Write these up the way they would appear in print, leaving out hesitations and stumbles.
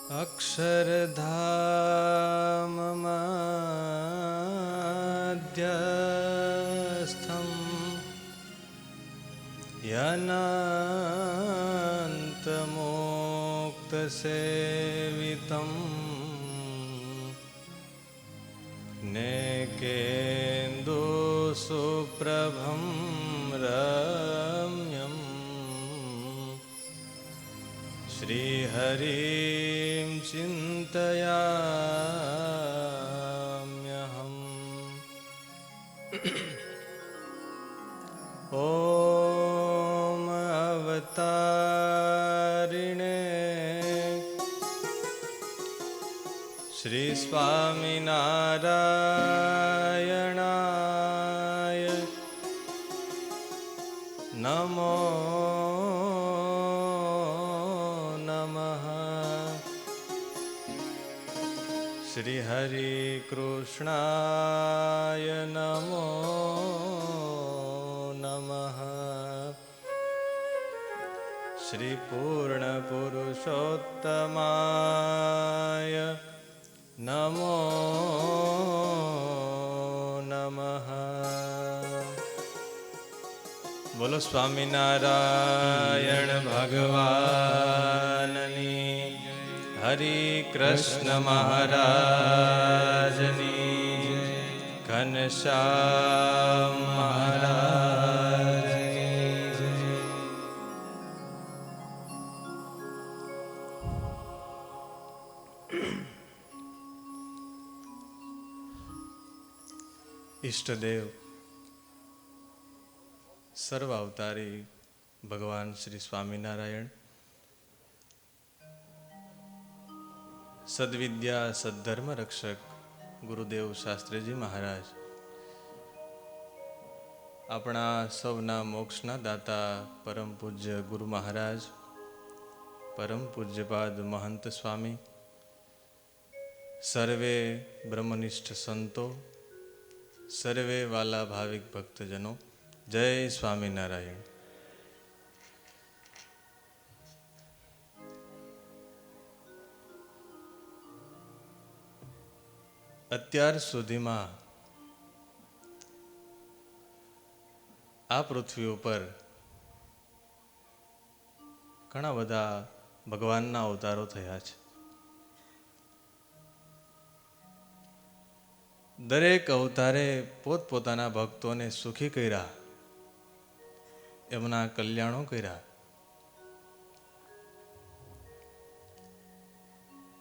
अक्षरधाममाध्यस्थं यनान्तमोक्तसेवितं नेकेन्दुसुप्रभं रम्यं श्रीहरिं चिन्तयाम्यहम्। ॐ अवतारिणे श्री स्वामिनारायणाय नमो नमः। श्री हरि कृष्णाय नमो नमः। श्री पूर्ण पुरुषोत्तमाय नमो नमः। बोलो स्वामिनारायण भगवाननी, हरि कृष्ण महाराजनी, घनश्याम महाराज। ઈષ્ટદેવ સર્વ અવતારી ભગવાન શ્રી સ્વામિનારાયણ સદવિદ્યા સદ્ધર્મ રક્ષક ગુરુદેવ શાસ્ત્રીજી મહારાજ, આપણા સૌના મોક્ષના દાતા પરમ પૂજ્ય ગુરુ મહારાજ, પરમ પૂજ્યપાદ મહંત સ્વામી, સર્વે બ્રહ્મનિષ્ઠ સંતો, સર્વે વાલા ભાવિક ભક્તજનો, જય સ્વામિનારાયણ. અત્યાર સુધીમાં આ પૃથ્વી ઉપર ઘણા બધા ભગવાનના અવતારો થયા છે. દરેક અવતારે પોતપોતાના ભક્તોને સુખી કર્યા, એમના કલ્યાણો કર્યા.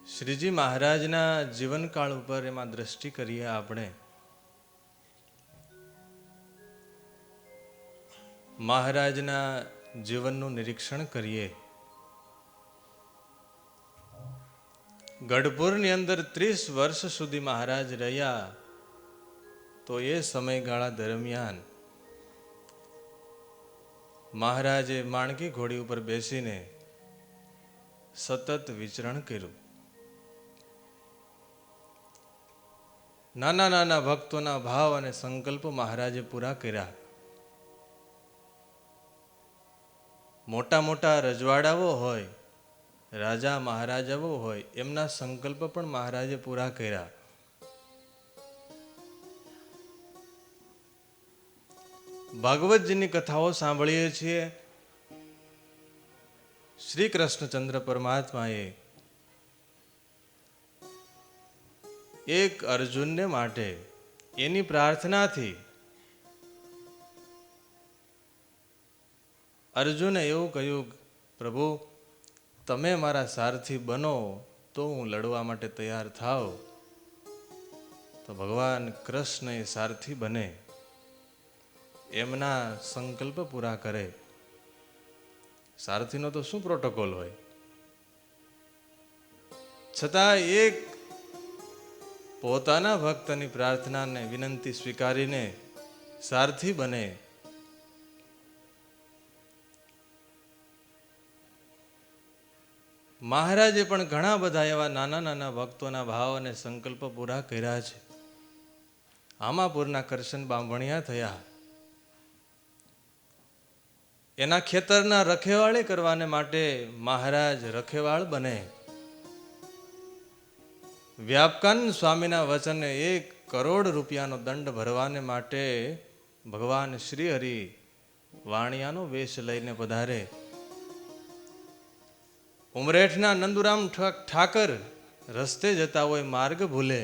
શ્રીજી મહારાજના જીવનકાળ ઉપર એમાં દ્રષ્ટિ કરીએ આપણે, મહારાજના જીવનનું નિરીક્ષણ કરીએ. ગઢપુરની અંદર 30 વર્ષ સુધી મહારાજ રહ્યા, તો એ સમયગાળા દરમિયાન મહારાજે માણકી ઘોડી ઉપર બેસીને સતત વિચરણ કર્યું. નાના નાના ભક્તોના ભાવ અને સંકલ્પો મહારાજે પૂરા કર્યા. મોટા મોટા રજવાડાઓ હોય, રાજા મહારાજાઓ હોય, એમના સંકલ્પ પણ મહારાજે પૂરા કર્યા. ભાગવતજીની કથાઓ સાંભળીએ છીએ. શ્રી કૃષ્ણચંદ્ર પરમાત્માએ એક અર્જુનને માટે એની પ્રાર્થનાથી અર્જુને એવું કહ્યું, પ્રભુ તમે મારા સારથી બનો તો હું લડવા માટે તૈયાર થાવ. તો ભગવાન કૃષ્ણ એ સારથી બને, એમના સંકલ્પ પૂરા કરે. સારથીનો તો શું પ્રોટોકોલ હોય, છતાં એક પોતાના ભક્તની પ્રાર્થનાને વિનંતી સ્વીકારીને સારથી બને. મહારાજે પણ ઘણા બધા એવા નાના નાના ભક્તોના ભાવ અને સંકલ્પ પૂરા કર્યા છે. આમાપુરના કરશન બાંભણિયા થયા, એના ખેતરના રખેવાળી કરવાને માટે મહારાજ રખેવાળ બને. વ્યાપકાનંદ સ્વામીના વચને 1 કરોડ રૂપિયાનો દંડ ભરવાને માટે ભગવાન શ્રી હરિ વાણિયાનો વેશ લઈને પધારે. ઉમરેઠના નંદુરામ ઠાકર રસ્તે જતા હોય, માર્ગ ભૂલે,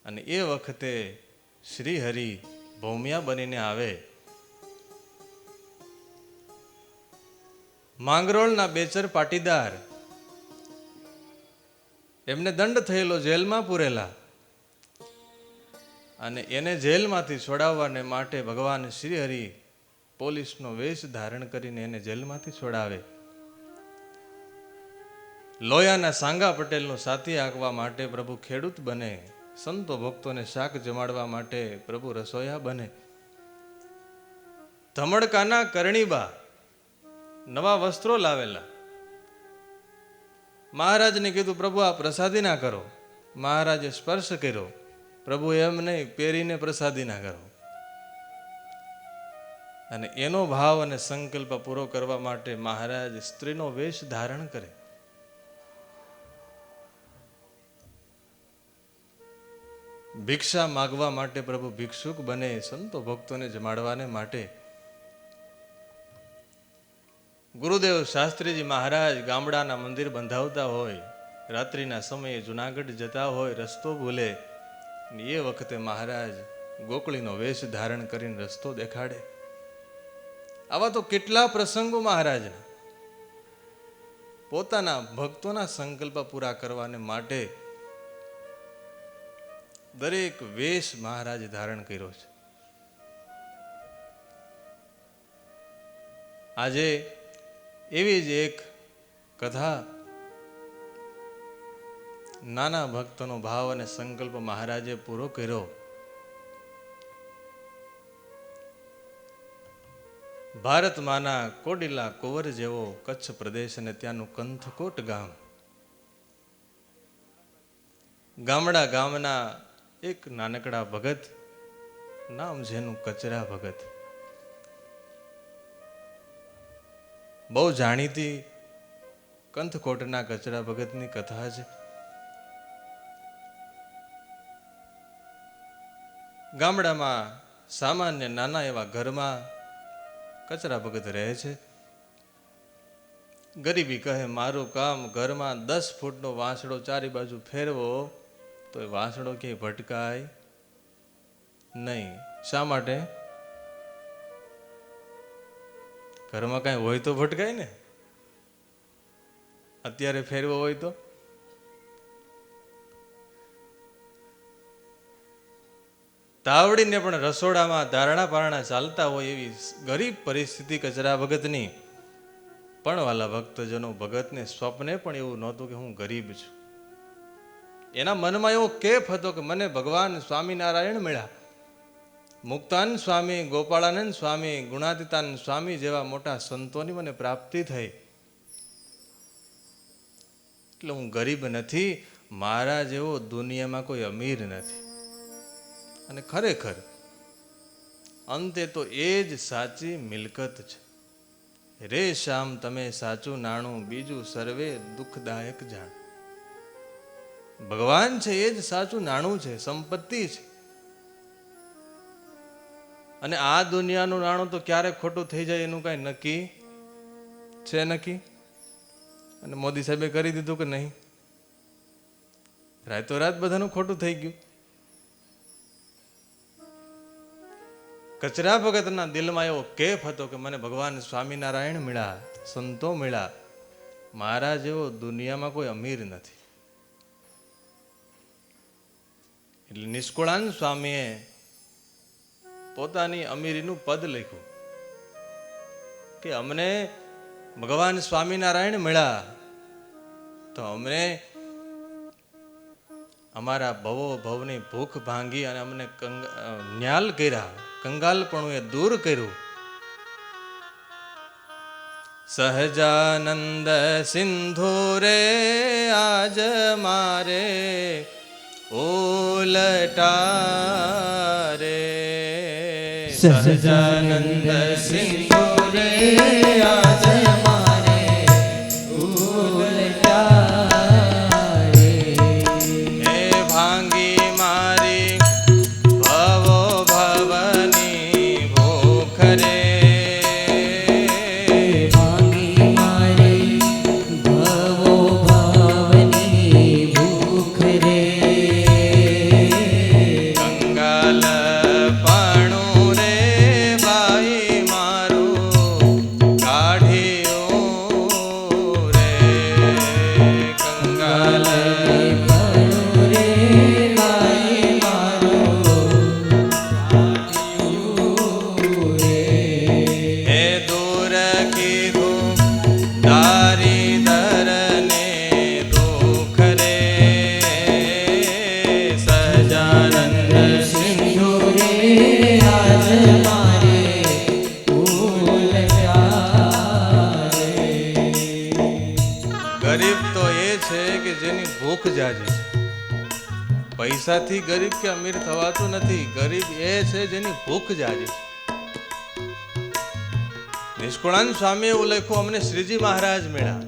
અને એ વખતે શ્રી હરિ ભૌમિયા બનીને આવે. માંગરોળના બેચર પાટીદાર, એમને દંડ થયેલો, જેલમાં પૂરેલા, અને એને જેલમાંથી છોડાવવાને માટે ભગવાન શ્રી હરિ પોલીસનો વેશ ધારણ કરીને એને જેલમાંથી છોડાવે. લોયાના સાંગા પટેલનો સાથી આંકવા માટે પ્રભુ ખેડૂત બને. સંતો ભક્તોને શાક જમાડવા માટે પ્રભુ રસોયા બને. ધમડકાના કરણીબા નવા વસ્ત્રો લાવેલા. મહારાજને કીધું, પ્રભુ આ પ્રસાદી ના કરો. મહારાજે સ્પર્શ કર્યો. પ્રભુ એમ નહીં, પહેરીને પ્રસાદી ના કરો. અને એનો ભાવ અને સંકલ્પ પૂરો કરવા માટે મહારાજ સ્ત્રીનો વેશ ધારણ કરે. ભિક્ષા માગવા માટે પ્રભુ ભિક્ષુક બને, સંતો ભક્તોને જમાડવાને માટે. ગુરુદેવ શાસ્ત્રીજી મહારાજ ગામડાના મંદિર બંધાવતા હોય, રાત્રિના સમયે જુનાગઢ જતા હોય, રસ્તો ભૂલે, એ વખતે મહારાજ ગોકળીનો વેશ ધારણ કરીને રસ્તો દેખાડે. આવા તો કેટલા પ્રસંગો મહારાજના. પોતાના ભક્તોના સંકલ્પ પૂરા કરવાને માટે દરેક વેશ મહારાજ ધારણ કર્યો છે. આજે એવી જ એક કથા, નાના ભક્તનો ભાવ અને સંકલ્પ મહારાજે પૂરો કર્યો. ભારતમાંના કોડીલા કુંવર જેવો કચ્છ પ્રદેશ અને ત્યાંનું કંથકોટ ગામ. ગામના એક નાનકડા ભગત, નામ જેનું કચરા ભગત. બહુ જાણીતી કંથકોટના કચરા ભગતની કથા છે. ગામડામાં સામાન્ય નાના એવા ઘરમાં કચરા ભગત રહે છે. ગરીબી કહે, મારું કામ ઘરમાં 10 ફૂટનો વાંસડો ચારે બાજુ ફેરવો તો એ વાંસડો ક્યાંય ભટકાય નહીં. શા માટે? ઘરમાં કાંઈ હોય તો ભટકાય ને. અત્યારે ફેરવો હોય તો તાવડીને પણ રસોડામાં ધારણા પારણા ચાલતા હોય એવી ગરીબ પરિસ્થિતિ કચરા ભગતની. પણ વાલા ભક્તજનો, ભગતને સ્વપ્ને પણ એવું નહોતું કે હું ગરીબ છું. એના મનમાં એવો કેફ હતો કે મને ભગવાન સ્વામિનારાયણ મળ્યા. મુક્તાનંદ સ્વામી, ગોપાળાનંદ સ્વામી, ગુણાતીતાનંદ સ્વામી જેવા મોટા સંતોની મને પ્રાપ્તિ થઈ. એટલે હું ગરીબ નથી, મારા જેવો દુનિયામાં કોઈ અમીર નથી. અને ખરેખર અંતે તો એ જ સાચી મિલકત છે. રે શ્યામ તમે સાચું નાણું, બીજું સર્વે દુઃખદાયક જાણ. ભગવાન છે એ જ સાચું નાણું છે, સંપત્તિ છે. અને આ દુનિયાનું નાણું તો ક્યારે ખોટું થઈ જાય એનું કઈ નક્કી છે? નક્કી. અને મોદી સાહેબે કરી દીધું કે નહીં? રાતોરાત બધાનું ખોટું થઈ ગયું. કચરા ભગતના દિલમાં એવો કેફ હતો કે મને ભગવાન સ્વામિનારાયણ મળ્યા, સંતો મળ્યા, મારા જેવો દુનિયામાં કોઈ અમીર નથી. એટલે નિષ્કુળાનંદ સ્વામીએ પોતાની અમીરીનું પદ લખ્યું કે અમને ભગવાન સ્વામિનારાયણ મળ્યા તો અમને અમારા ભવો ભવની ભૂખ ભાંગી અને અમને ન્યાલ કર્યા, કંગાલપણું એ દૂર કર્યું. સહજાનંદ સિંધુ રે આજ મારે ઉલટા રે. સહજાનંદ સિંધુ રે આજ મારે ઉલટા રે. ગરીબ તો એ છે કે જેની ભૂખ જાજી છે. પૈસાથી ગરીબ કે અમીર થવાતું નથી. ગરીબ એ છે જેની ભૂખ જાજી છે. નિષ્કુળાનંદ સ્વામી એવું લખ્યું, અમને શ્રીજી મહારાજ મળ્યા,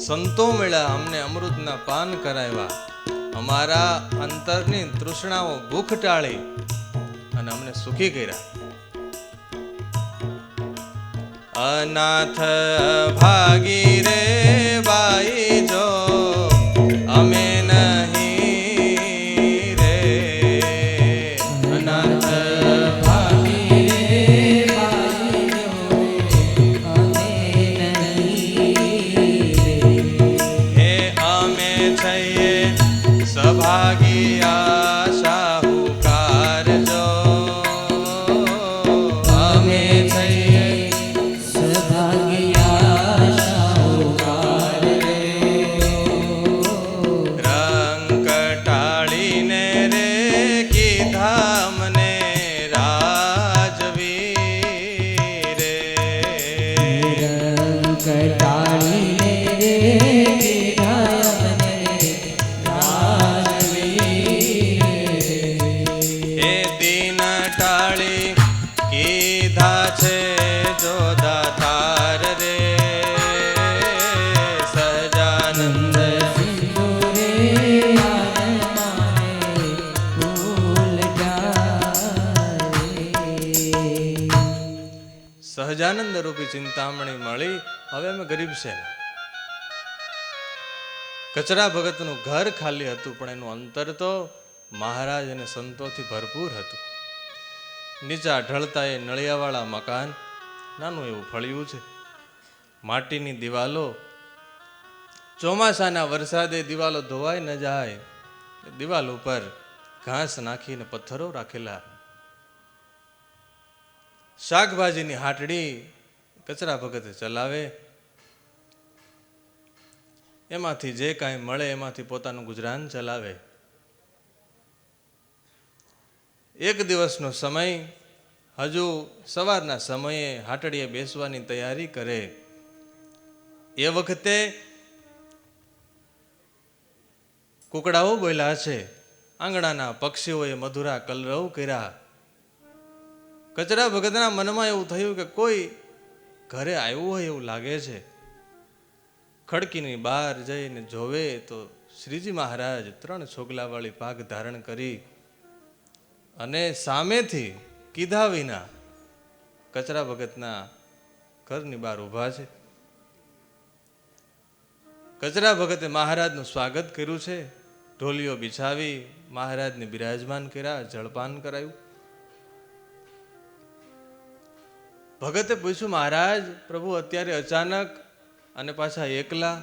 સંતો મળ્યા, અમને અમૃતના પાન કરાવ્યા, અમારા અંતરની તૃષ્ણાઓ ભૂખ ટાળી અને અમને સુખી કર્યા. અનાથ ભાગી રે બાઈ જો અમે નહીં રે. અનાથ ભાગી રે બાઈ જો અમે નહીં. હે અમે છીએ સભાગિયા શાહુકાર જો. અમે છીએ સહજાનંદ રૂપી ચિંતામણી મળી. હવે અમે ગરીબ છે. કચરા ભગતનું ઘર ખાલી હતું, પણ એનું અંતર તો મહારાજ અને સંતોથી ભરપૂર હતું. નીચા ઢળતા એ નળિયાવાળા મકાન, નાનું એવું ફળિયું છે, માટીની દિવાલો. ચોમાસાના વરસાદે દિવાલો ધોવાઈ ન જાય, દિવાલ ઉપર ઘાસ નાખીને પથ્થરો રાખેલા. શાકભાજીની હાટડી કચરા ભગતે ચલાવે, એમાંથી જે કાંઈ મળે એમાંથી પોતાનું ગુજરાન ચલાવે. એક દિવસનો સમય, હજુ સવારના સમયે હાટડીએ બેસવાની તૈયારી કરે. એ વખતે કુકડાઓ બોલ્યા છે, આંગણાના પક્ષીઓએ મધુરા કલરવ કર્યા. કચરા ભગતના મનમાં એવું થયું કે કોઈ ઘરે આવ્યું હોય એવું લાગે છે. ખડકીની બહાર જઈને જોવે તો શ્રીજી મહારાજ 3 છોગલાવાળી પાઘ ધારણ કરી અને સામેથી કીધા વિના કચરા ભગતના ઘરની બહાર ઊભા છે. કચરા ભગતે મહારાજનું સ્વાગત કર્યું છે. ઢોલીઓ બિછાવી મહારાજને બિરાજમાન કર્યા, જળપાન કરાયું. ભગતે પૂછ્યું, મહારાજ પ્રભુ અત્યારે અચાનક અને પાછા એકલા?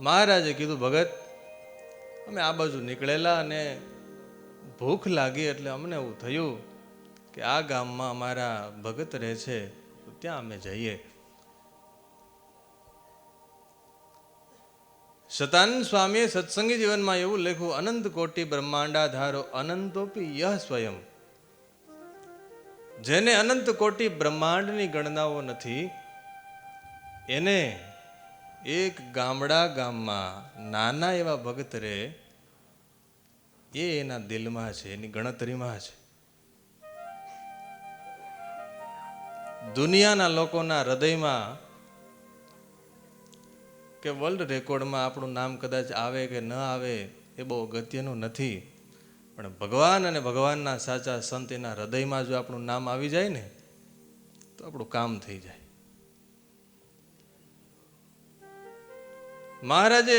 મહારાજે કીધું, ભગત અમે આ બાજુ નીકળેલા અને ભૂખ લાગી એટલે અમને એવું થયું કે આ ગામમાં અમારા ભગત રહે છે, ત્યાં અમે જઈએ. શતાનંદ સ્વામીએ સત્સંગી જીવનમાં એવું લખ્યું, અનંત કોટી બ્રહ્માંડાધારો અનંતોપી યહ સ્વયં. જેને અનંત કોટી બ્રહ્માંડની ગણનાઓ નથી, એને એક ગામમાં નાના એવા ભગત રહે એ એના દિલમાં છે, એની ગણતરીમાં છે. દુનિયાના લોકોના હૃદયમાં કે વર્લ્ડ રેકોર્ડમાં આપણું નામ કદાચ આવે કે ન આવે એ બહુ અગત્યનું નથી, પણ ભગવાન અને ભગવાનના સાચા સંત એના હૃદયમાં જો આપણું નામ આવી જાય ને તો આપણું કામ થઈ જાય. મહારાજે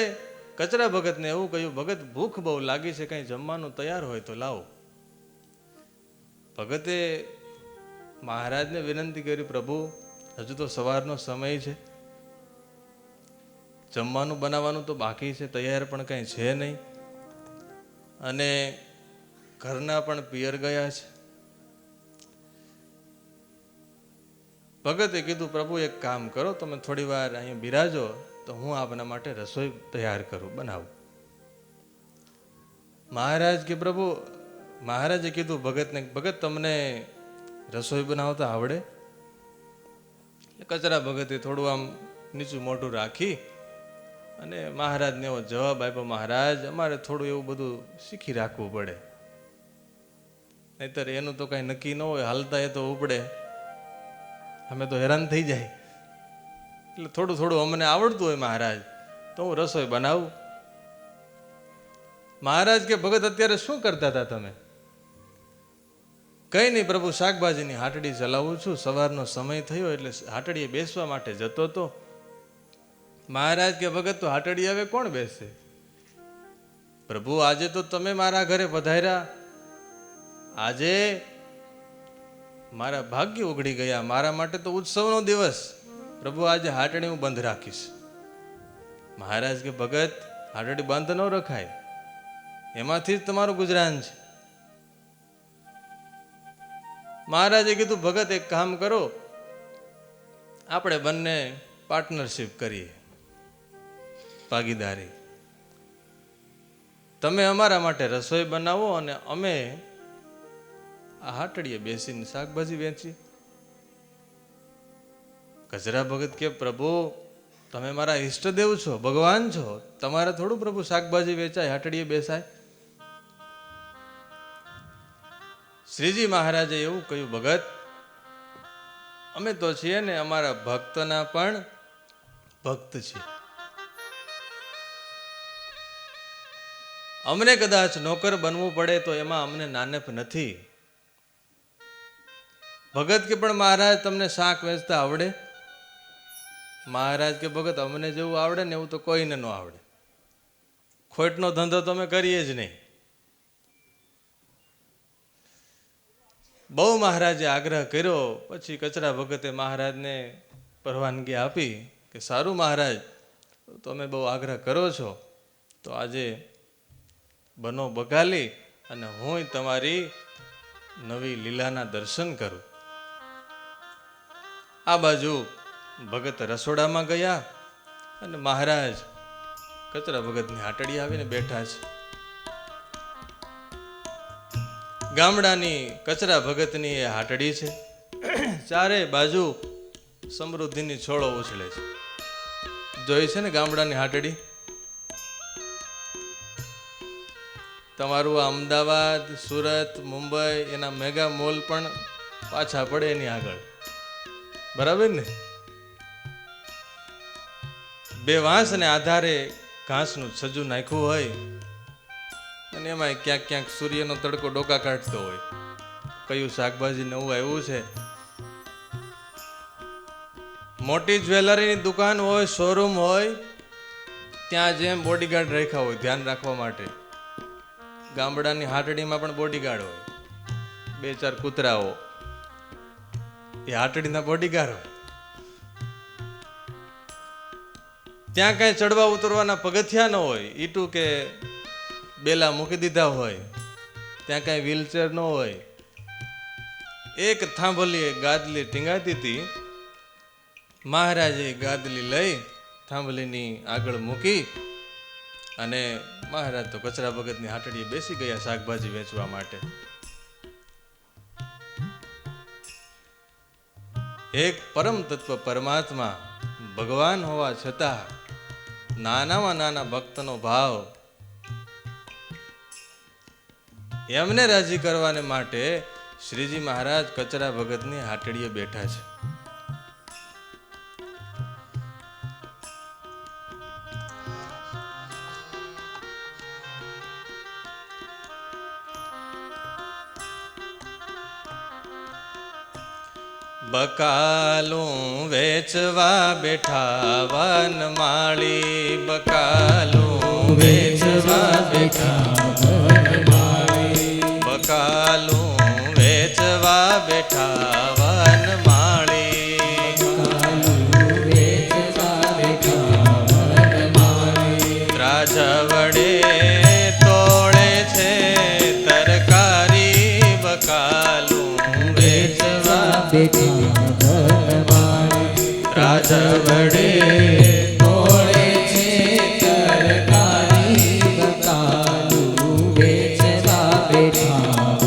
કચરા ભગતને એવું કહ્યું, ભગત ભૂખ બહુ લાગી છે, કંઈ જમવાનું તૈયાર હોય તો લાવો. ભગતે મહારાજને વિનંતી કરી, પ્રભુ હજુ તો સવારનો સમય છે, જમવાનું બનાવવાનું તો બાકી છે, તૈયાર પણ કંઈ છે નહીં, અને ઘરના પણ પિયર ગયા છે. ભગતે કીધું, પ્રભુ એક કામ કરો, તમે થોડી વાર અહીં બિરાજો તો હું આપના માટે રસોઈ તૈયાર કરું, બનાવું. મહારાજ કે પ્રભુ મહારાજે કીધું ભગતને, ભગત તમને રસોઈ બનાવતા આવડે? કચરા ભગતે થોડું આમ નીચું મોઢું રાખી અને મહારાજને એવો જવાબ આપ્યો, મહારાજ અમારે થોડું એવું બધું શીખી રાખવું પડે, નહીતર એનું તો કાંઈ નક્કી ન હોય, હાલતા એ તો ઉપડે, અમે તો હેરાન થઈ જાય. એટલે થોડું થોડું અમને આવડતું હોય મહારાજ, તો હું રસોઈ બનાવું. મહારાજ કે ભગત અત્યારે શું કરતા હતા તમે? કઈ નહીં પ્રભુ, શાકભાજીની હાટડી ચલાવું છું, સવારનો સમય થયો એટલે હાટડીએ બેસવા માટે જતો હતો. મહારાજ કે ભગત તો હાટડી હવે કોણ બેસે? પ્રભુ આજે તો તમે મારા ઘરે પધાર્યા, આજે મારા ભાગ્ય ઉઘડી ગયા, મારા માટે તો ઉત્સવનો દિવસ. પ્રભુ આજે હાટડી હું બંધ રાખીશ. મહારાજ કે ભગત હાટડી બંધ ન રખાય, એમાંથી જ તમારું ગુજરાન છે. મહારાજે કીધું ભગત એક કામ કરો, આપણે બંને પાર્ટનરશિપ કરીએ, ભાગીદારી. તમે અમારા માટે રસોઈ બનાવો અને અમે આ હાટડીએ બેસીને શાકભાજી વેચી. કચરા ભગત કે પ્રભુ તમે મારા ઈષ્ટદેવ છો, ભગવાન છો, તમારે થોડું પ્રભુ શાકભાજી વેચાય, હાટડીએ બેસાય? શ્રીજી મહારાજે એવું કહ્યું, ભગત અમે તો છીએ ને અમારા ભક્તના પણ ભક્ત છીએ, અમને કદાચ નોકર બનવું પડે તો એમાં અમને નાનેપ નથી. ભગત કે પણ મહારાજ તમને શાક વેચતા આવડે? મહારાજ કે ભગત અમને જેવું આવડે ને એવું તો કોઈને ન આવડે, ખોટનો ધંધો તો અમે કરીએ જ નહીં. બહુ મહારાજે આગ્રહ કર્યો, પછી કચરા ભગતે મહારાજને પરવાનગી આપી કે સારું મહારાજ, તમે બહુ આગ્રહ કરો છો તો આજે બનો બગાલી અને હું તમારી નવી લીલાના દર્શન કરું. આ બાજુ ભગત રસોડામાં ગયા અને મહારાજ કચરા ભગતની હાટડી આવીને બેઠા છે. ગામડાની કચરા ભગતની એ હાટડી છે, ચારે બાજુ સમૃદ્ધિની છોડો ઉછળે છે. જોઈ છે ને ગામડાની હાટડી? તમારું અમદાવાદ, સુરત, મુંબઈ એના મેગા મોલ પણ પાછા પડે એની આગળ, બરાબર ને? બે વાંસને આધારે ઘાસનું છજુ નાખ્યું હોય અને એમાં ક્યાંક ક્યાંક સૂર્યનો તડકો ડોકા કાઢતો હોય, કયું શાકભાજી નવું આવ્યું છે. મોટી જ્વેલરીની દુકાન હોય, શોરૂમ હોય, ત્યાં જેમ બોડીગાર્ડ રાખ્યા હોય ધ્યાન રાખવા માટે, ગામડાની હાટડીમાં પણ બોડીગાર્ડ હોય, બે ચાર કૂતરાઓ, એ હાટડીના બોડીગાર્ડ હોય. ત્યાં કઈ ચડવા ઉતરવાના પગથિયા ન હોય, ઈટું કે બેલા મૂકી દીધા હોય, ત્યાં કઈ વ્હીલચેર ન હોય. એક થાંભલી ગાદલી ટીંગાતી હતી, મહારાજે ગાદલી લઈ થાંભલીની આગળ મૂકી અને મહારાજ તો કચરા ભગતની હાટડીએ બેસી ગયા શાકભાજી વેચવા માટે. એક પરમ તત્વ પરમાત્મા ભગવાન હોવા છતાં નાનામાં નાના ભક્તનો ભાવ એમને રાજી કરવાને માટે શ્રીજી મહારાજ કચરા ભગતની હાટડીએ બેઠા છે. બકાલું વેચવા બેઠા વનમાળી, બકાલું વેચવા બેઠા વનમાળી, બકાલું વેચવા બેઠા વનમાળી, બકાલું વેચવા બેઠા વનમાળી. ત્રાજા વડે તોડે છે તરકારી, બકાલું વેચવા બેઠા રાજ વડે તોડે છે તરકારી, બકાલું વેચવા બેઠા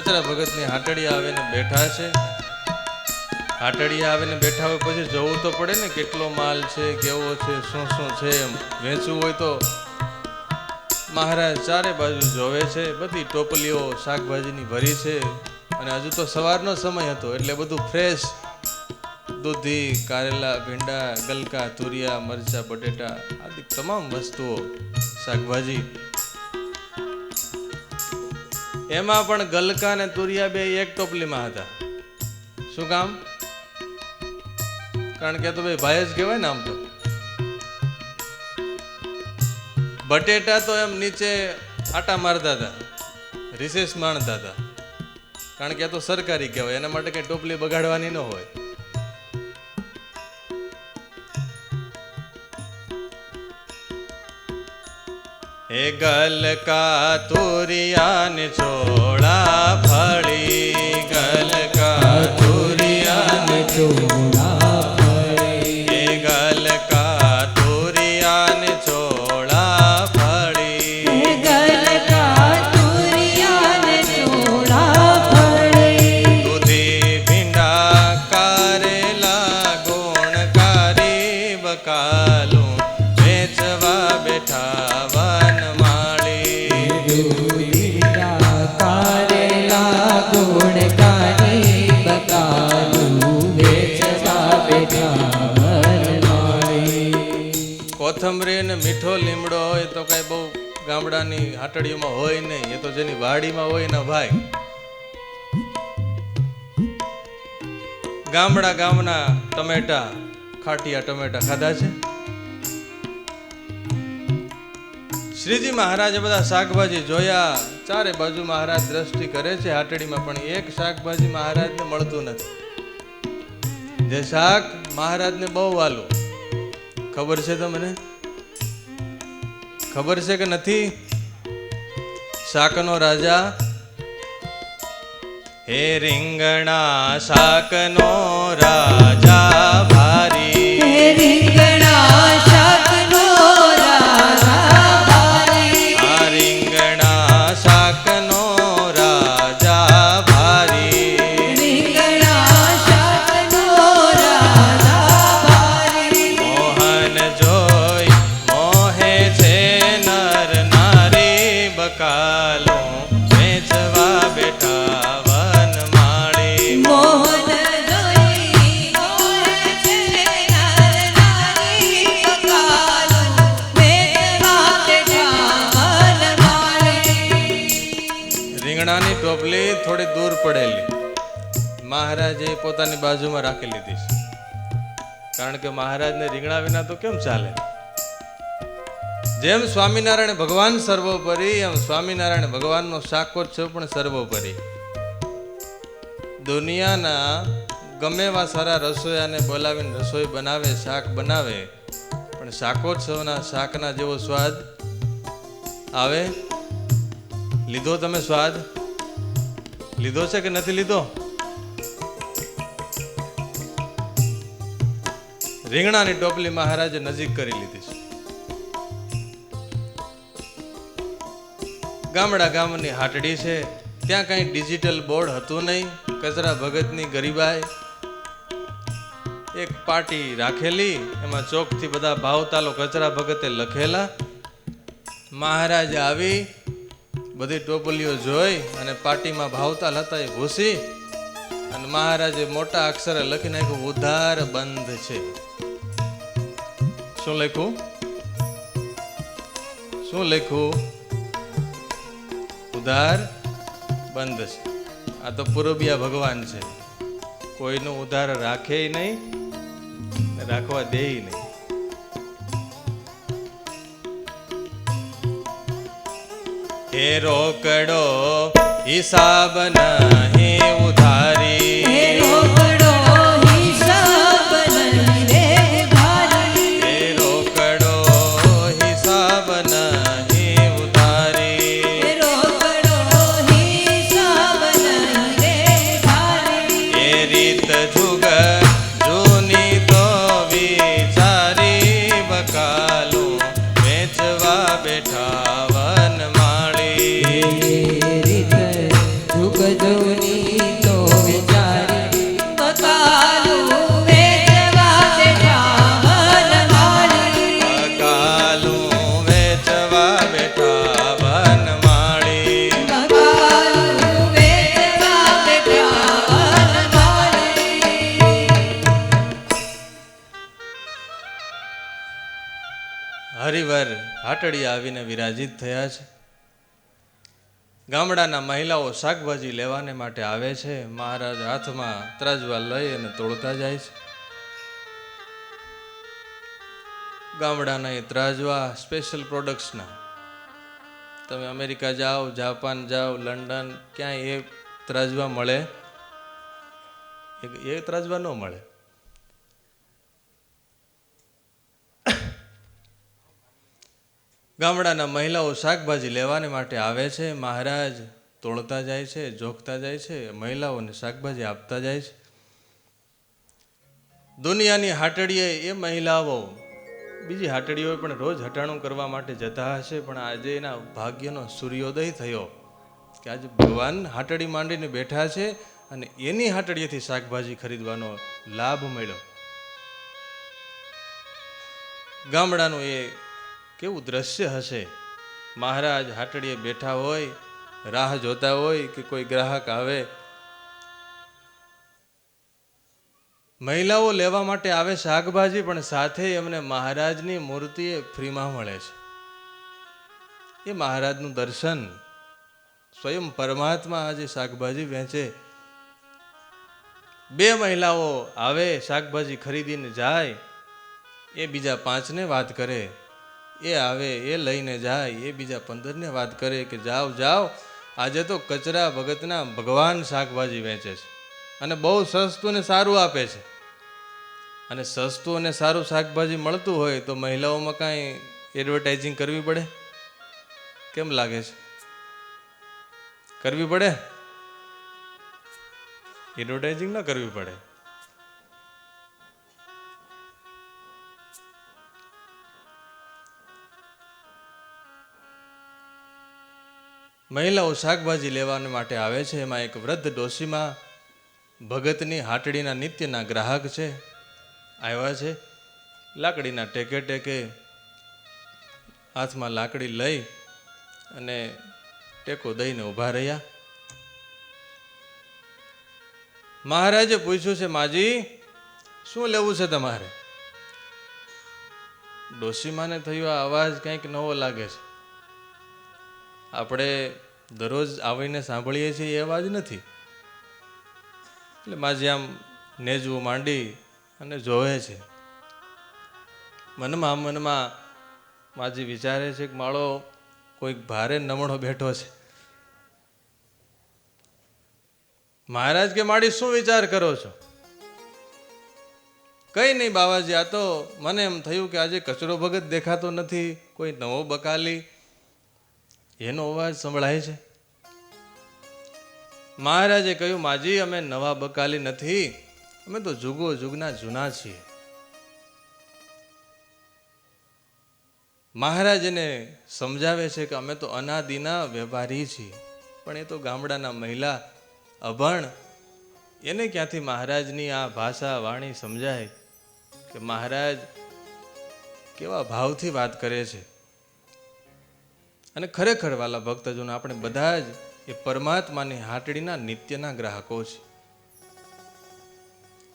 કચરા ભગતની હાટડીયા આવીને બેઠા છે. હાટડીયા આવીને બેઠા હોય પછી જોવું તો પડે ને કેટલો માલ છે, કેવો છે, શું શું છે. એમ વેચવું હોય તો મહારાજ ચારે બાજુ જોવે છે. બધી ટોપલીઓ શાકભાજીની ભરી છે અને હજુ તો સવારનો સમય હતો એટલે બધું ફ્રેશ, દૂધી, કારેલા, ભીંડા, ગલકા, તુરિયા, મરચા, બટેટા આદિ તમામ વસ્તુઓ, શાકભાજી. એમાં પણ ગલકા અને તુરિયા બે એક ટોપલીમાં હતા. શું કામ? કારણ કે તો ભાઈ જ કહેવાય ને. આમ તો બટેટા તો એમ નીચે આટા મારતા હતા, રિસેસ માણતા હતા, કારણ કે આ તો સરકારી કહેવાય, એના માટે કઈ ટોપલી બગાડવાની ન હોય. હે ગલકા તુરિયા ને ચોળા ફળી, ગલકા તુરિયા ને ચોળા ફળી, હે ગલકા તુરિયા ને ચોળા ફળી, હે ગલકા તુરિયા ને ચોળા ફળી, દૂધી, ભીંડા, કારેલા, ગુણકારી, બકાલું વેચવા બેઠા કોથમરી ને મીઠો લીમડો હોય તો કઈ બહુ ગામડાની હાટડીઓમાં હોય નહીં. એ તો જેની વાડીમાં હોય ને ભાઈ. ગામના ટમેટા, ખાટિયા ટમેટા ખાધા છે. શ્રીજી મહારાજે બધા શાકભાજી જોયા. ચારે બાજુ મહારાજ દ્રષ્ટિ કરે છે હાટડીમાં, પણ એક શાકભાજી મહારાજને મળતું નથી. જે શાક મહારાજને બહુ વાલું. ખબર છે તમને? ખબર છે કે નથી? શાકનો રાજા. હે રીંગણા શાકનો રાજા ભારી, હે રીંગણા શાકનો રાજા ભારી, આ રીંગણા શાકનો રાજા ભારી, રીંગણા શાકનો રાજા ભારી, મોહન જોઈ મોહે છે નર નારી, બકાલો વેચવા બેઠા વનમાળી, મોહન જોઈ મોહે છે નર નારી, બકાલો વેચવા બેઠા વનમાળી. રીંગણાની ટોપલી થોડી દૂર પડેલી મહારાજે પોતાની બાજુમાં રાખી લીધી છે, કારણ કે મહારાજને રીંગણા વિના તો કેમ ચાલે. જેમ સ્વામિનારાયણ ભગવાન સર્વોપરી, એમ સ્વામિનારાયણ ભગવાનનો શાકોત્સવ પણ સર્વોપરી. દુનિયાના ગમે એવા સારા રસોઈયાને બોલાવીને રસોઈ બનાવે, શાક બનાવે, પણ શાકોત્સવના શાકના જેવો સ્વાદ આવે? લીધો તમે સ્વાદ? લીધો છે કે નથી લીધો? રીંગણાની ટોપલી મહારાજે નજીક કરી લીધી છે. ગામની હાટડી છે, ત્યાં કઈ ડિજિટલ બોર્ડ હતું નહીં. કચરા ભગતની ગરીબાઈ એક પાટી રાખેલી, એમાં ચોકથી બધા ભાવતાલો કચરા ભગતે લખેલા. મહારાજ આવી બધી ટોપલીઓ જોઈ અને પાટીમાં ભાવતાલ હતા એ ભૂસી અને મહારાજે મોટા અક્ષરે લખી નાખ્યું, ઉધાર બંધ છે. શું લખ્યું? શું લખ્યું? ઉધાર બંધ છે. આ તો પૂરબિયા ભગવાન છે, કોઈનું ઉધાર રાખે નહીં, રાખવા દે નહીં. હે રોકડો હિસાબ નહીં ઉધારી, હે રોકડો હિસાબ નહીં રે ભારી, હે રોકડો હિસાબ નહીં ઉધારી, હે રોકડો હિસાબ નહીં રે ભારી, એ રીત જુગ જૂની તો વિચારી, બકાલું વેચવા બેઠા વનમાળી, રીત જુગ હરિવાર હાટડી આવીને વિરાજિત થયા છે. ગામડાના મહિલાઓ શાકભાજી લેવાને માટે આવે છે. મહારાજ હાથમાં ત્રાજવા લઈ અને તોડતા જાય છે. ગામડાના એ ત્રાજવા સ્પેશિયલ પ્રોડક્ટ્સના. તમે અમેરિકા જાઓ, જાપાન જાઓ, લંડન, ક્યાંય એ ત્રાજવા મળે? એ ત્રાજવા ન મળે. ગામડાના મહિલાઓ શાકભાજી લેવાને માટે આવે છે. મહારાજ તોડતા જાય છે, જોખતા જાય છે, મહિલાઓને શાકભાજી આપતા જાય છે. દુનિયાની હાટડીએ એ મહિલાઓ બીજી હાટડીઓ પણ રોજ હટાણું કરવા માટે જતા હશે, પણ આજે એના ભાગ્યનો સૂર્યોદય થયો કે આજે ભગવાન હાટડી માંડીને બેઠા છે અને એની હાટડીએથી શાકભાજી ખરીદવાનો લાભ મળ્યો. ગામડાનું એ કેવું દ્રશ્ય હશે. મહારાજ હાટડીએ બેઠા હોય, રાહ જોતા હોય કે કોઈ ગ્રાહક આવે. મહિલાઓ લેવા માટે આવે શાકભાજી, પણ સાથે એમને મહારાજની મૂર્તિ ફ્રીમાં મળે છે. એ મહારાજનું દર્શન. સ્વયં પરમાત્મા આજે શાકભાજી વેચે. બે મહિલાઓ આવે, શાકભાજી ખરીદીને જાય. એ બીજા 5ને વાત કરે. એ આવે, એ લઈને જાય. એ બીજા 15ને વાત કરે કે જાઓ જાઓ, આજે તો કચરા ભગતના ભગવાન શાકભાજી વેચે છે અને બહુ સસ્તું ને સારું આપે છે. અને સસ્તું અને સારું શાકભાજી મળતું હોય તો મહિલાઓમાં કાંઈ એડવર્ટાઇઝિંગ કરવી પડે? કેમ લાગે છે? કરવી પડે? એડવર્ટાઇઝિંગ ન કરવી પડે. મહિલાઓ શાકભાજી લેવા માટે આવે છે. એમાં એક વૃદ્ધ ડોશીમાં ભગતની હાટડીના નિત્યના ગ્રાહક છે. આવ્યા છે. લાકડીના ટેકે ટેકે હાથમાં લાકડી લઈ અને ટેકો દઈને ઊભા રહ્યા. મહારાજે પૂછ્યું છે, માજી શું લેવું છે તમારે? ડોશીમાને થયું આ અવાજ કંઈક નવો લાગે છે. આપણે દરરોજ આવીને સાંભળીએ છીએ એ અવાજ નથી. એટલે માજી આમ નેજવું માંડી અને જોવે છે. મનમાં માજી વિચારે છે કે માળો કોઈક ભારે નમણો બેઠો છે. મહારાજ કે માડી શું વિચાર કરો છો? કઈ નહીં બાવાજી, આ તો મને એમ થયું કે આજે કચરો ભગત દેખાતો નથી, કોઈ નવો બકાલી, એનો અવાજ સંભળાય છે. મહારાજે કહ્યું, માજી અમે નવા બકાલી નથી, અમે તો જુગો જુગના જૂના છીએ. મહારાજ એને સમજાવે છે કે અમે તો અનાદિના વેપારી છીએ. પણ એ તો ગામડાના મહિલા અભણ, એને ક્યાંથી મહારાજની આ ભાષા વાણી સમજાય કે મહારાજ કેવા ભાવથી વાત કરે છે. અને ખરેખર વાલા ભક્તજનો, આપણે બધા જ એ પરમાત્માની હાટડીના નિત્યના ગ્રાહકો છે.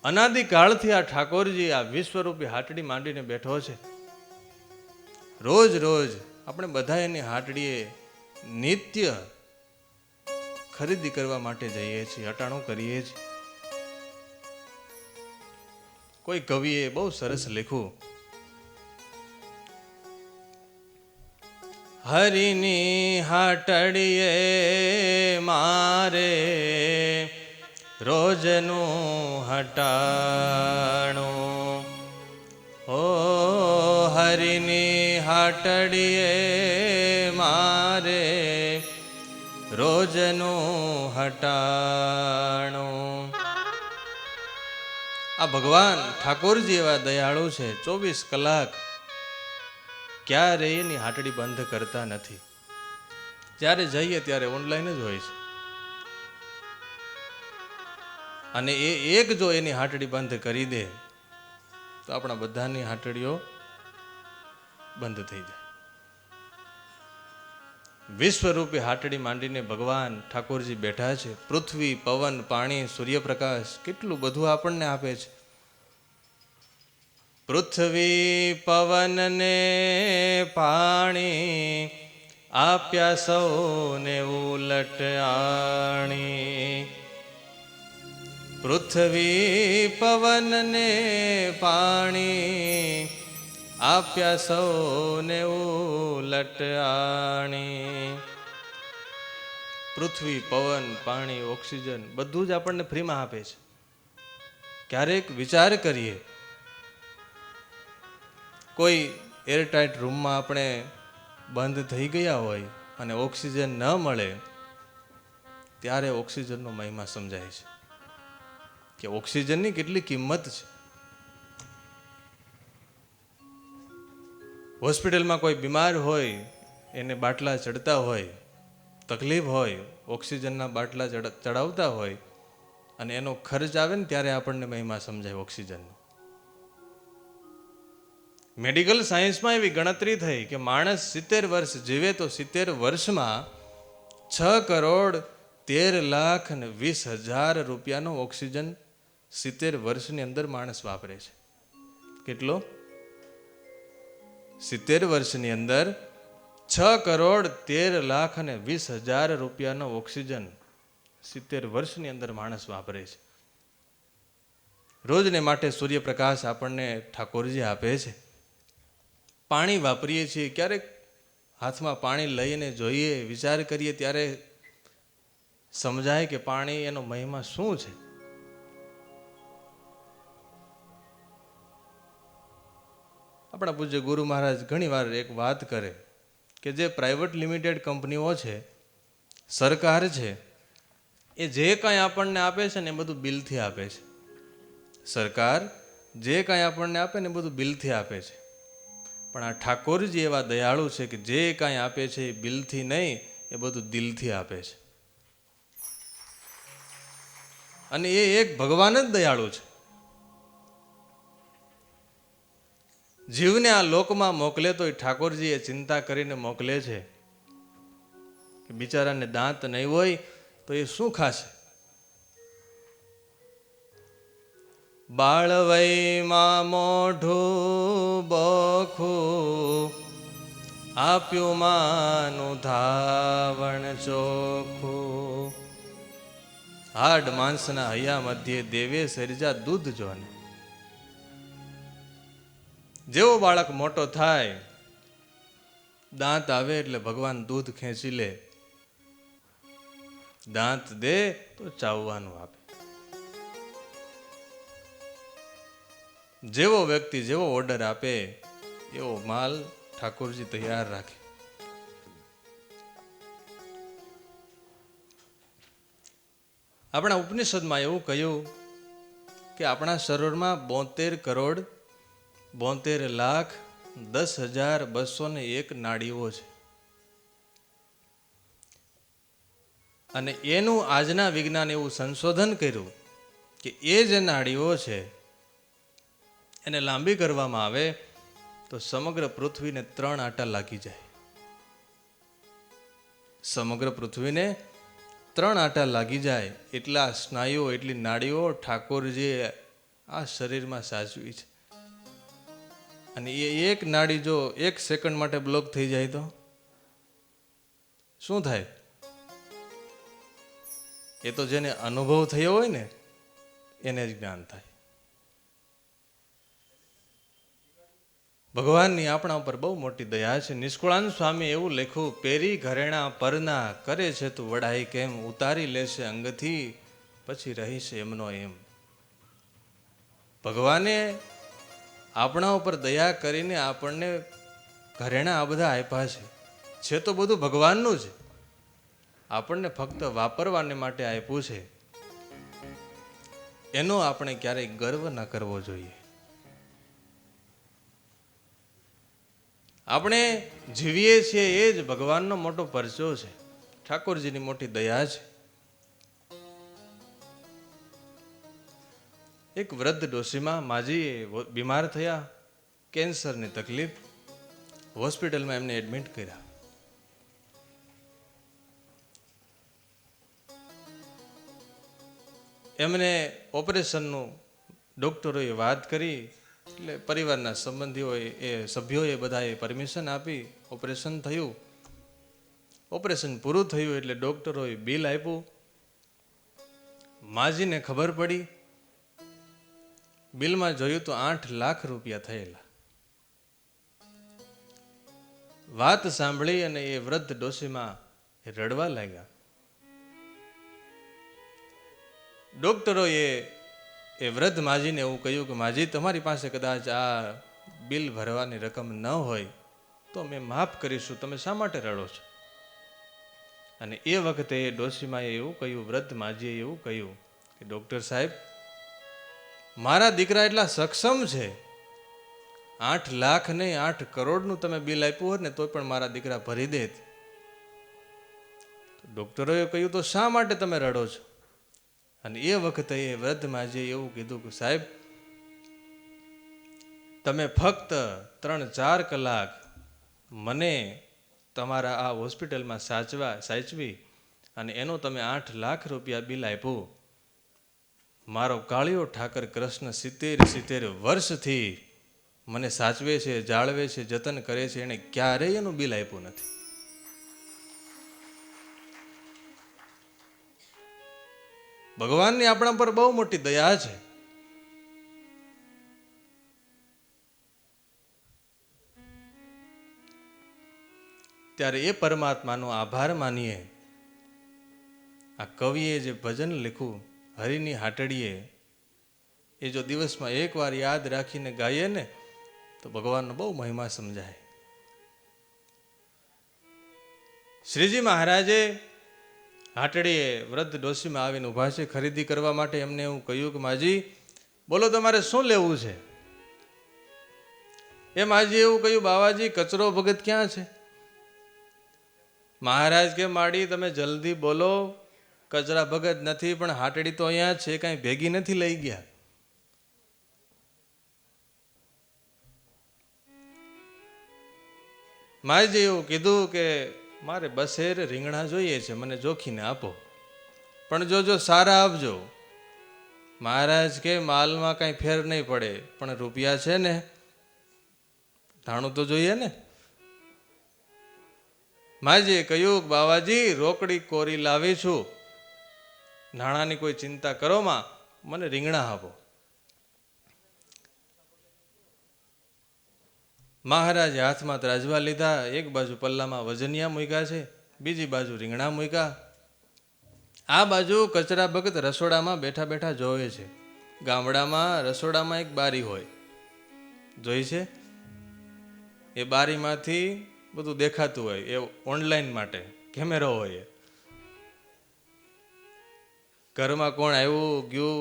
અનાદિકાળથી આ ઠાકોરજી આ વિશ્વરૂપી હાટડી માંડીને બેઠો છે. રોજ રોજ આપણે બધા એની હાટડીએ નિત્ય ખરીદી કરવા માટે જઈએ છીએ, હટાણું કરીએ છીએ. કોઈ કવિએ બહુ સરસ લખ્યું, હરિની હાટડીએ મારે રોજનું હટાણું. ઓ હરિની હાટડીએ મારે રોજનું હટાણું. આ ભગવાન ઠાકોરજી એવા દયાળુ છે. 24 કલાક ક્યારેય એની હાટડી બંધ કરતા નથી. જ્યારે જઈએ ત્યારે ઓનલાઈન જ હોય છે. અને એ એક જો એની હાટડી બંધ કરી દે તો આપણા બધાની હાટડીઓ બંધ થઈ જાય. વિશ્વરૂપી હાટડી માંડીને ભગવાન ઠાકોરજી બેઠા છે. પૃથ્વી, પવન, પાણી, સૂર્યપ્રકાશ કેટલું બધું આપણને આપે છે. પૃથ્વી પવન ને પાણી આપ્યા સૌને ઉલટ આણી. પૃથ્વી પવન ને પાણી આપ્યા સૌને ઉલટ આણી. પૃથ્વી પવન પાણી ઓક્સિજન બધું જ આપણને ફ્રીમાં આપે છે. ક્યારેક વિચાર કરીએ, કોઈ એરટાઇટ રૂમમાં આપણે બંધ થઈ ગયા હોય અને ઓક્સિજન ન મળે, ત્યારે ઓક્સિજનનો મહિમા સમજાય છે કે ઓક્સિજનની કેટલી કિંમત છે. હોસ્પિટલમાં કોઈ બીમાર હોય, એને બાટલા ચડતા હોય, તકલીફ હોય, ઓક્સિજનના બાટલા ચડાવતા હોય અને એનો ખર્ચ આવે ને ત્યારે આપણને મહિમા સમજાય ઓક્સિજનનો. મેડિકલ સાયન્સમાં એવી ગણતરી થઈ કે માણસ 70 વર્ષ જીવે તો 70 વર્ષમાં 6,13,20,000 રૂપિયાનો ઓક્સિજન 70 વર્ષની અંદર માણસ વાપરે છે. કેટલો? 70 વર્ષની અંદર 6,13,20,000 રૂપિયાનો ઓક્સિજન 70 વર્ષની અંદર માણસ વાપરે છે. રોજને માટે સૂર્યપ્રકાશ આપણને ઠાકોરજી આપે છે. પાણી વાપરીએ છીએ, ક્યારેક હાથમાં પાણી લઈને જોઈએ, વિચાર કરીએ ત્યારે સમજાય કે પાણી એનો મહિમા શું છે. આપણા પૂજ્ય ગુરુ મહારાજ ઘણી વાર એક વાત કરે કે જે પ્રાઇવેટ લિમિટેડ કંપનીઓ છે, સરકાર છે, એ જે કાંઈ આપણને આપે છે ને એ બધું બિલથી આપે છે. સરકાર જે કાંઈ આપણને આપે ને એ બધું બિલથી આપે છે. પણ આ ઠાકોરજી એવા દયાળુ છે કે જે કાંઈ આપે છે એ બિલથી નહીં, એ બધું દિલથી આપે છે. અને એ એક ભગવાન જ દયાળુ છે. જીવને આ લોકમાં મોકલે તો એ ઠાકોરજી એ ચિંતા કરીને મોકલે છે કે બિચારાને દાંત નહીં હોય તો એ શું ખાશે. બાળવયમાં મોઢું બોખું આપ્યું માનું ધાવણ ચોખ્ખું. હાડ માણસના હૈયા મધ્યે દેવે સર્જા દૂધ જોને. જેવો બાળક મોટો થાય, દાંત આવે એટલે ભગવાન દૂધ ખેંચી લે. દાંત દે તો ચાવવાનું આપે. જેવો વ્યક્તિ જેવો ઓર્ડર આપે એવો માલ ઠાકોરજી તૈયાર રાખે. આપણા ઉપનિષદમાં એવું કહ્યું કે આપણા શરીરમાં 72,72,10,201 નાડીઓ છે. અને એનું આજના વિજ્ઞાન એવું સંશોધન કર્યું કે એ જે નાડીઓ છે એને લાંબી કરવામાં આવે તો સમગ્ર પૃથ્વીને 3 આંટા લાગી જાય. સમગ્ર પૃથ્વીને 3 આંટા લાગી જાય એટલા સ્નાયુઓ, એટલી નાડીઓ ઠાકોરજીએ આ શરીરમાં સાચવી છે. અને એ એક નાડી જો 1 સેકન્ડ માટે બ્લોક થઈ જાય તો શું થાય? એ તો જેને અનુભવ થયો હોય ને એને જ જ્ઞાન થાય. ભગવાનની આપણા ઉપર બહુ મોટી દયા છે. નિષ્કુળાનંદ સ્વામી એવું લખ્યું, પેરી ઘરેણા પરના કરે છે તું વડાઈ કેમ, ઉતારી લેશે અંગથી પછી રહીશે એમનો એમ. ભગવાને આપણા ઉપર દયા કરીને આપણને ઘરેણા આ બધા આપ્યા છે તો બધું ભગવાનનું છે. આપણને ફક્ત વાપરવાને માટે આપ્યું છે. એનો આપણે ક્યારેય ગર્વ ન કરવો જોઈએ. આપણે જીવીએ છીએ એ જ ભગવાનનો મોટો પરચો છે, ઠાકોરજીની મોટી દયા છે. એક વૃદ્ધ ડોશીમાં માજી બીમાર થયા, કેન્સરની તકલીફ, હોસ્પિટલમાં એમને એડમિટ કર્યા. એમને ઓપરેશનનું ડોક્ટરોએ વાત કરી એટલે પરિવારના સંબંધીઓએ એ સભ્યોએ બધાએ પરમિશન આપી ઓપરેશન થયું. ઓપરેશન પૂરું થયું એટલે ડૉક્ટરોએ બિલ આપ્યું. માજીને ખબર પડી. બિલમાં જોયું તો 8 લાખ રૂપિયા થયેલા. વાત સાંભળી અને એ વૃદ્ધ ડોશીમાં રડવા લાગ્યા. ડૉક્ટરોએ એ વૃદ્ધ માજીને એવું કહ્યું કે માજી, તમારી પાસે કદાચ આ બિલ ભરવાની રકમ ન હોય તો અમે માફ કરીશું, તમે શા માટે રડો છો? અને એ વખતે ડોશીમાએ એવું કહ્યું, વૃદ્ધ માજીએ એવું કહ્યું કે ડૉક્ટર સાહેબ, મારા દીકરા એટલા સક્ષમ છે, 8 લાખ નહીં 8 કરોડનું તમે બિલ આપ્યું હોત ને તો પણ મારા દીકરા ભરી દેત. ડૉક્ટરોએ કહ્યું તો શા માટે તમે રડો છો? અને એ વખતે એ વૃદ્ધ માજીએ એવું કીધું કે સાહેબ, તમે ફક્ત 3-4 કલાક મને તમારા આ હોસ્પિટલમાં સાચવી અને એનો તમે 8 લાખ રૂપિયા બિલ આપ્યું. મારો કાળિયો ઠાકર કૃષ્ણ 70 વર્ષથી મને સાચવે છે, જાળવે છે, જતન કરે છે, એણે ક્યારેય એનું બિલ આપ્યું નથી. ભગવાનની આપણા પર બહુ મોટી દયા છે. ત્યારે એ પરમાત્માનો આભાર માનીએ. આ કવિએ જે ભજન લખ્યું હરિની હાટડીએ, એ જો દિવસમાં એકવાર યાદ રાખીને ગાઈએ ને તો ભગવાનનો બહુ મહિમા સમજાય. શ્રીજી મહારાજે હાટડીએ વૃદ્ધ ડોશીમાં આવીને ઊભા છે ખરીદી કરવા માટે. એમને એવું કહ્યું કે માજી, બોલો તમારે શું લેવું છે? એ માજી એવું કહ્યું, બાવાજી કચરો ભગત ક્યાં છે? મહારાજ કે માડી, તમે જલ્દી બોલો, કચરા ભગત નથી પણ હાટડી તો અહીંયા છે, કાંઈ ભેગી નથી લઈ ગયા. માજી એવું કીધું કે મારે બસેર રીંગણા જોઈએ છે, મને જોખીને આપો, પણ જો સારા આપજો. મહારાજ કે માલમાં કાંઈ ફેર નહીં પડે, પણ રૂપિયા છે ને, ધાણું તો જોઈએ ને. માજીએ કહ્યું, બાવાજી રોકડી કોરી લાવી છું, નાણાંની કોઈ ચિંતા કરો માં, મને રીંગણા આપો. મહારાજે હાથમાં ત્રાજવા લીધા. એક બાજુ પલ્લામાં વજનિયા મૂક્યા છે, બીજી બાજુ રીંગણા મૂક્યા. આ બાજુ કચરા ભગત રસોડામાં બેઠા બેઠા જોવે છે. ગામડામાં રસોડામાં એક બારી હોય, જોઈ છે? એ બારીમાંથી બધું દેખાતું હોય, એ ઓનલાઈન માટે કેમેરો હોય. ઘરમાં કોણ આવ્યું ગયું,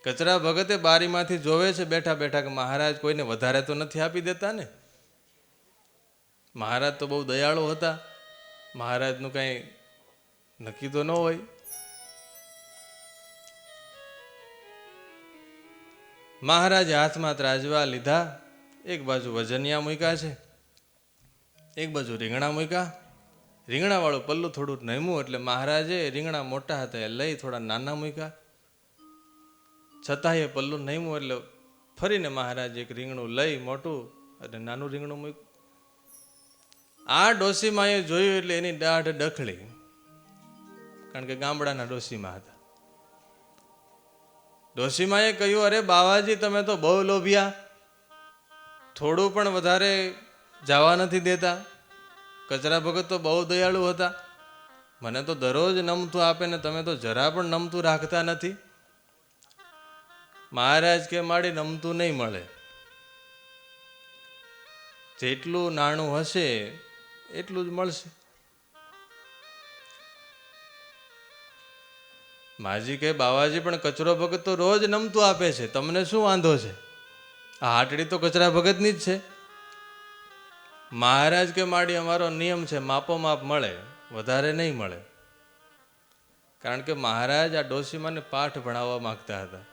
કચરા ભગતે બારીમાંથી જોવે છે બેઠા બેઠા કે મહારાજ કોઈને વધારે તો નથી આપી દેતા ને. મહારાજ તો બહુ દયાળુ હતા, મહારાજનું કાંઈ નક્કી તો ન હોય. મહારાજે હાથમાં ત્રાજવા લીધા, એક બાજુ વજનિયા મૂક્યા છે, એક બાજુ રીંગણા મૂક્યા. રીંગણાવાળું પલ્લું થોડું નમ્યું એટલે મહારાજે રીંગણા મોટા હતા એ લઈ થોડા નાના મૂક્યા. છતાં એ પલ્લું નમ્યું એટલે ફરીને મહારાજ એક રીંગણું લઈ મોટું અને નાનું રીંગણું મૂક્યું. આ ડોશીમાએ જોયું એટલે એની દાઢ ડખળી, કારણ કે ગામડાના ડોશીમા હતા. ડોશીમાએ કહ્યું, અરે બાવાજી, તમે તો બહુ લોભિયા, થોડું પણ વધારે જવા નથી દેતા. કચરા ભગત તો બહુ દયાળુ હતા, મને તો દરરોજ નમતું આપે ને તમે તો જરા પણ નમતું રાખતા નથી. મહારાજ કે માડી, નમતું નહીં મળે, જેટલું નાણું હશે એટલું જ મળશે. માજી કે બાવાજી, પણ કચરો ભગત તો રોજ નમતું આપે છે, તમને શું વાંધો છે? આ હાટડી તો કચરા ભગતની જ છે. મહારાજ કે માડી, અમારો નિયમ છે, માપો માપ મળે, વધારે નહીં મળે. કારણ કે મહારાજ આ ડોશીમાને પાઠ ભણાવવા માંગતા હતા.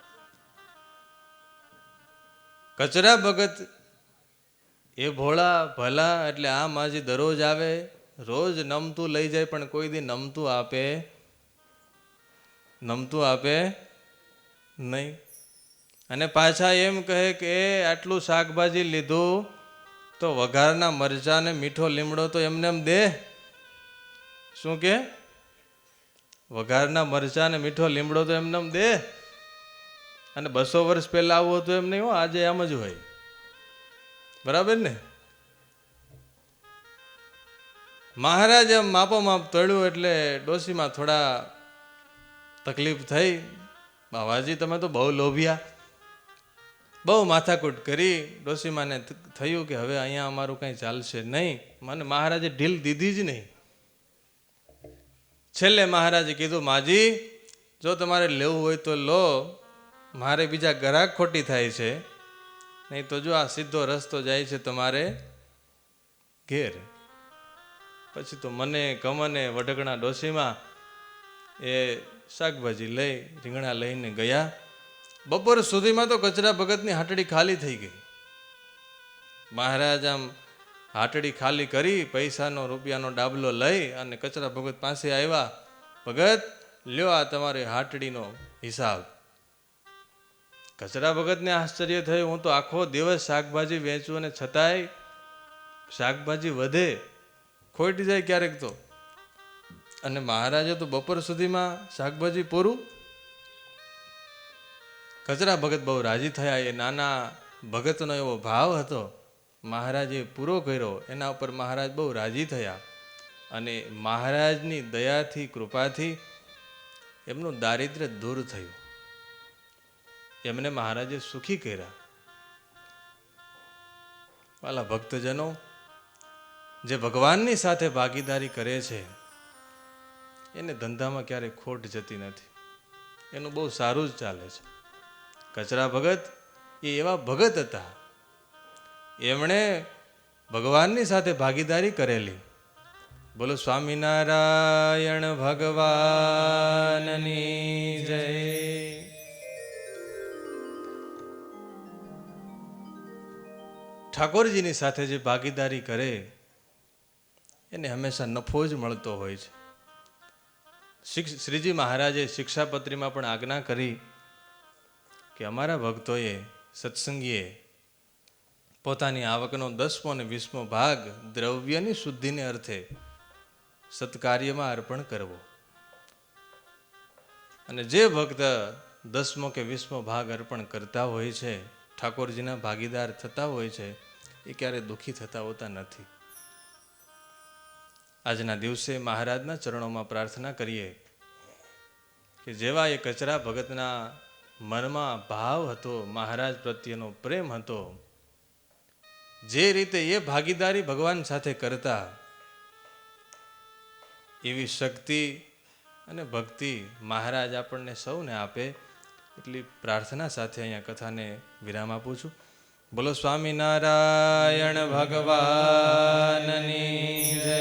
કચરા ભગત એ ભોળા ભલા, એટલે આ માજી દરરોજ આવે, રોજ નમતું લઈ જાય, પણ કોઈ દી નમતું આપે નહીં. અને પાછા એમ કહે કે આટલું શાકભાજી લીધું તો વઘારના મરચાં ને મીઠો લીમડો તો એમને એમ દે. શું કે? વઘારના મરચાં ને મીઠો લીમડો તો એમને એમ દે. અને 200 વર્ષ પહેલા આવું હતું એમ નહીં હો, આજે આમ જ હોય. બરાબર ને? મહારાજ એમ માપોમાપ તળ્યું એટલે ડોશીમાં થોડા તકલીફ થઈ. બાવાજી તમે તો બહુ લોભિયા, બહુ માથાકૂટ કરી. ડોશીમાને થયું કે હવે અહીંયા અમારું કંઈ ચાલશે નહીં. મને મહારાજે ઢીલ દીધી જ નહીં. છેલ્લે મહારાજે કીધું, માજી જો તમારે લેવું હોય તો લો, મારે બીજા ગ્રાહક ખોટી થાય છે, નહીં તો જો આ સીધો રસ્તો જાય છે તમારે ઘેર. પછી તો મને કમને વઢગણા ડોશીમાં એ શાકભાજી લઈ રીંગણા લઈને ગયા. બપોર સુધીમાં તો કચરા ભગતની હાટડી ખાલી થઈ ગઈ. મહારાજ આમ હાટડી ખાલી કરી, પૈસાનો રૂપિયાનો ડાબલો લઈ અને કચરા ભગત પાસે આવ્યા. ભગત લ્યો આ તમારી હાટડીનો હિસાબ. કચરા ભગતને આશ્ચર્ય થયું, હું તો આખો દિવસ શાકભાજી વેચું અને છતાંય શાકભાજી વધે, ખોટી જાય ક્યારેક તો. અને મહારાજે તો બપોર સુધીમાં શાકભાજી પૂરું. કચરા ભગત બહુ રાજી થયા. એ નાના ભગતનો એવો ભાવ હતો, મહારાજે પૂરો કર્યો. એના ઉપર મહારાજ બહુ રાજી થયા. અને મહારાજની દયાથી કૃપાથી એમનું દારિદ્ર્ય દૂર થયું. એમને મહારાજે સુખી કર્યા. વાલા ભક્તજનો, જે ભગવાનની સાથે ભાગીદારી કરે છે એને ધંધામાં ક્યારેય ખોટ જતી નથી. એનું બહુ સારું જ ચાલે છે. કચરા ભગત એ એવા ભગત હતા, એમણે ભગવાનની સાથે ભાગીદારી કરેલી. બોલો સ્વામિનારાયણ ભગવાનની જય. ઠાકોરજીની સાથે જે ભાગીદારી કરે એને હંમેશા નફો જ મળતો હોય છે. શ્રીજી મહારાજે શિક્ષાપત્રીમાં પણ આજ્ઞા કરી કે અમારા ભક્તોએ, સત્સંગીએ પોતાની આવકનો 10મો અને 20મો ભાગ દ્રવ્યની શુદ્ધિને અર્થે સત્કાર્યમાં અર્પણ કરવો. અને જે ભક્ત 10મો કે 20મો ભાગ અર્પણ કરતા હોય છે, ઠાકોરજીના ભાગીદાર થતા હોય છે, એ ક્યારેય દુઃખી થતા હોતા નથી. આજના દિવસે મહારાજના ચરણોમાં પ્રાર્થના કરીએ કે જેવા એ કચરા ભગતના મનમાં ભાવ હતો, મહારાજ પ્રત્યેનો પ્રેમ હતો, જે રીતે એ ભાગીદારી ભગવાન સાથે કરતા, એવી શક્તિ અને ભક્તિ મહારાજ આપણને સૌને આપે, એટલી પ્રાર્થના સાથે અહીંયા કથાને વિરામ આપું છું. બોલો સ્વામિનારાયણ ભગવાનની જય.